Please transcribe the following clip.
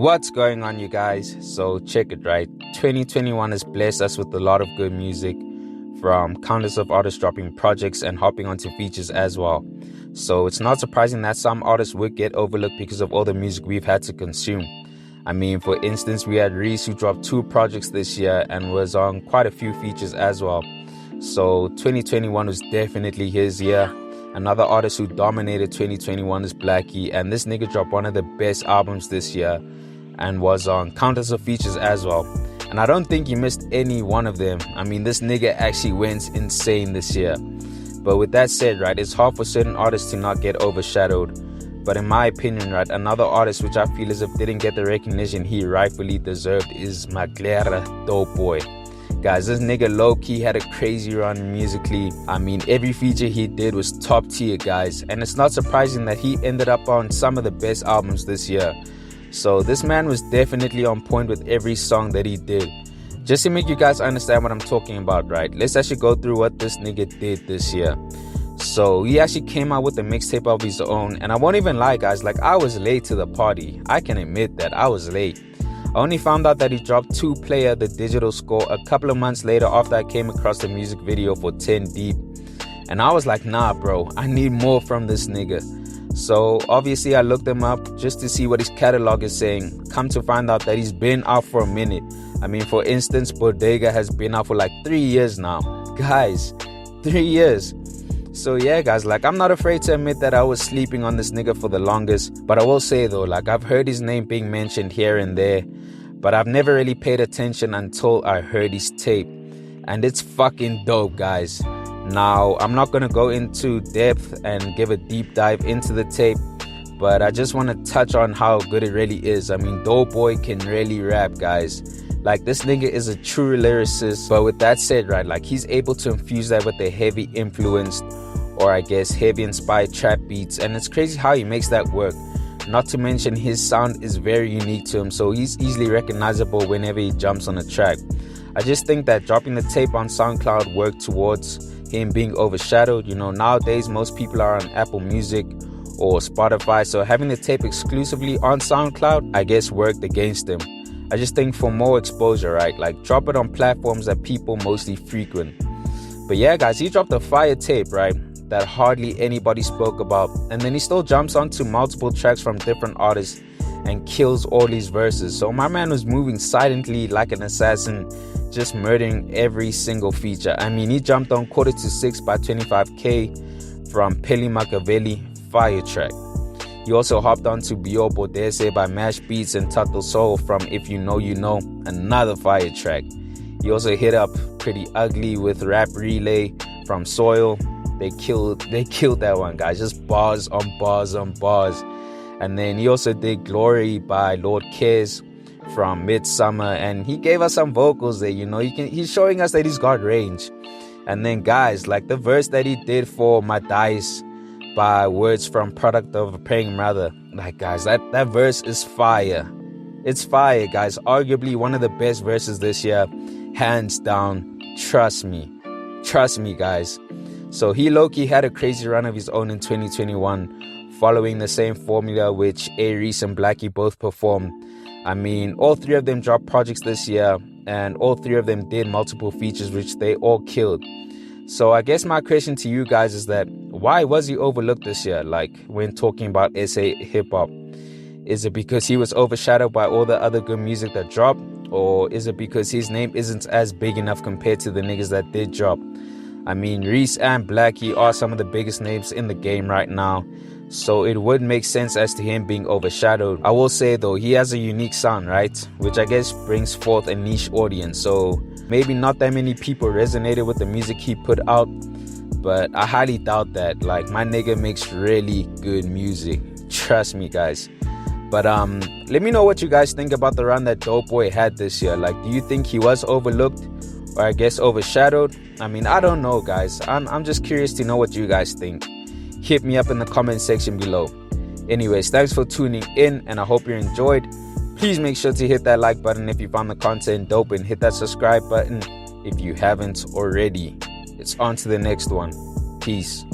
What's going on, you guys? So check it, right? 2021 has blessed us with a lot of good music, from countless of artists dropping projects and hopping onto features as well. So it's not surprising that some artists would get overlooked because of all the music we've had to consume. I mean, for instance, we had Reese, who dropped 2 projects this year and was on quite a few features as well. So 2021 was definitely his year. Another artist who dominated 2021 is Blackie, and this nigga dropped one of the best albums this year and was on countless of features as well. And I don't think he missed any one of them. I mean, this nigga actually went insane this year. But with that said, right, it's hard for certain artists to not get overshadowed. But in my opinion, right, another artist which I feel as if didn't get the recognition he rightfully deserved is Maglera Doe Boy. Guys, this nigga low-key had a crazy run musically. I mean, every feature he did was top tier, guys. And it's not surprising that he ended up on some of the best albums this year. So this man was definitely on point with every song that he did. Just to make you guys understand what I'm talking about, right, let's actually go through what this nigga did this year. So he actually came out with a mixtape of his own, and I won't even lie, guys, like, I was late to the party. I can admit that I was late. I only found out that he dropped 2 Player, the digital score, a couple of months later after I came across the music video for 10 Deep. And I was like, nah bro, I need more from this nigga. So obviously I looked him up just to see what his catalog is saying. Come to find out that he's been out for a minute. I mean, for instance, Bodega has been out for like 3 years now. Guys, 3 years. So yeah, guys, like, I'm not afraid to admit that I was sleeping on this nigga for the longest. But I will say though, like, I've heard his name being mentioned here and there, but I've never really paid attention until I heard his tape. And it's fucking dope, guys. Now, I'm not gonna go into depth and give a deep dive into the tape, but I just want to touch on how good it really is. I mean, Doe Boy can really rap, guys. Like, this nigga is a true lyricist. But with that said, right, like, he's able to infuse that with the heavy influenced, or I guess heavy inspired trap beats, and it's crazy how he makes that work. Not to mention his sound is very unique to him, so he's easily recognizable whenever he jumps on a track. I just think that dropping the tape on SoundCloud worked towards him being overshadowed. You know, nowadays most people are on Apple Music or Spotify, so having the tape exclusively on SoundCloud, I guess, worked against him. I just think for more exposure, right, like, drop it on platforms that people mostly frequent. But yeah, guys, he dropped a fire tape, right, that hardly anybody spoke about, and then he still jumps onto multiple tracks from different artists and kills all these verses. So my man was moving silently like an assassin, just murdering every single feature. I mean, he jumped on Quarter to 6 by 25K from Peli Machiavelli, fire track. He also hopped on to Bio Bodese by Mash Beats and Tato Soul from If You Know You Know, another fire track. He also hit up Pretty Ugly with Rap Relay from Soil. They killed that one, guys. Just bars on bars on bars. And then he also did Glory by Lord Cares from Midsummer, and he gave us some vocals there. You know, he's showing us that he's got range. And then, guys, like, the verse that he did for My Dice by Words from Product of a Praying Mother, like, guys, that verse is fire. It's fire, guys. Arguably one of the best verses this year, hands down. Trust me, guys. So he low-key had a crazy run of his own in 2021, following the same formula which Reese and Blackie both performed. I mean, all 3 of them dropped projects this year, and all 3 of them did multiple features which they all killed. So I guess my question to you guys is that, why was he overlooked this year, like, when talking about SA hip-hop? Is it because he was overshadowed by all the other good music that dropped? Or is it because his name isn't as big enough compared to the niggas that did drop? I mean, Reese and Blackie are some of the biggest names in the game right now, so it would make sense as to him being overshadowed. I will say though, he has a unique sound, right, which I guess brings forth a niche audience, so maybe not that many people resonated with the music he put out, but I highly doubt that. Like, my nigga makes really good music, trust me, guys. But let me know what you guys think about the run that Doe Boy had this year. Like, do you think he was overlooked, or I guess overshadowed? I mean, I don't know, guys. I'm just curious to know what you guys think. Hit me up in the comment section below. Anyways, thanks for tuning in, and I hope you enjoyed. Please make sure to hit that like button if you found the content dope, and hit that subscribe button if you haven't already. It's on to the next one. Peace.